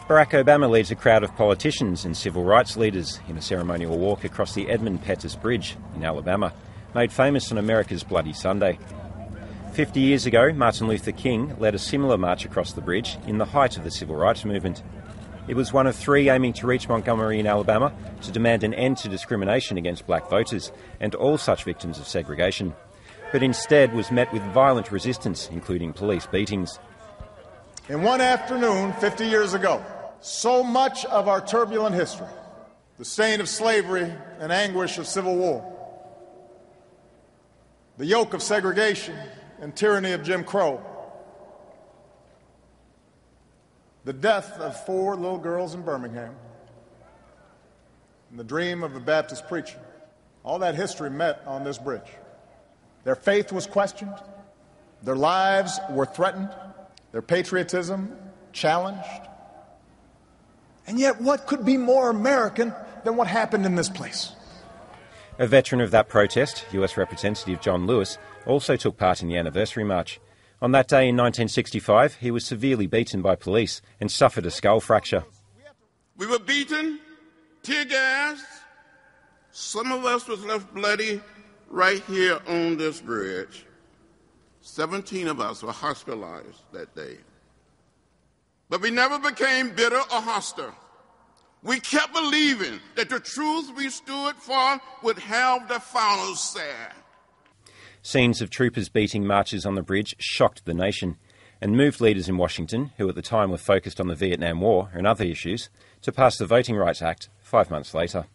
Barack Obama leads a crowd of politicians and civil rights leaders in a ceremonial walk across the Edmund-Pettus Bridge in Alabama, made famous on America's Bloody Sunday. 50 years ago, Martin Luther King led a similar march across the bridge in the height of the civil rights movement. It was one of three aiming to reach Montgomery in Alabama to demand an end to discrimination against black voters and all such victims of segregation, but instead was met with violent resistance, including police beatings. In one afternoon, 50 years ago, so much of our turbulent history, the stain of slavery and anguish of civil war, the yoke of segregation and tyranny of Jim Crow, the death of 4 little girls in Birmingham, and the dream of a Baptist preacher, all that history met on this bridge. Their faith was questioned, their lives were threatened, their patriotism challenged. And yet, what could be more American than what happened in this place? A veteran of that protest, US Representative John Lewis, also took part in the anniversary march. On that day in 1965, he was severely beaten by police and suffered a skull fracture. We were beaten, tear gassed. Some of us was left bloody right here on this bridge. 17 of us were hospitalized that day. But we never became bitter or hostile. We kept believing that the truth we stood for would have the final say. Scenes of troopers beating marchers on the bridge shocked the nation and moved leaders in Washington, who at the time were focused on the Vietnam War and other issues, to pass the Voting Rights Act 5 months later.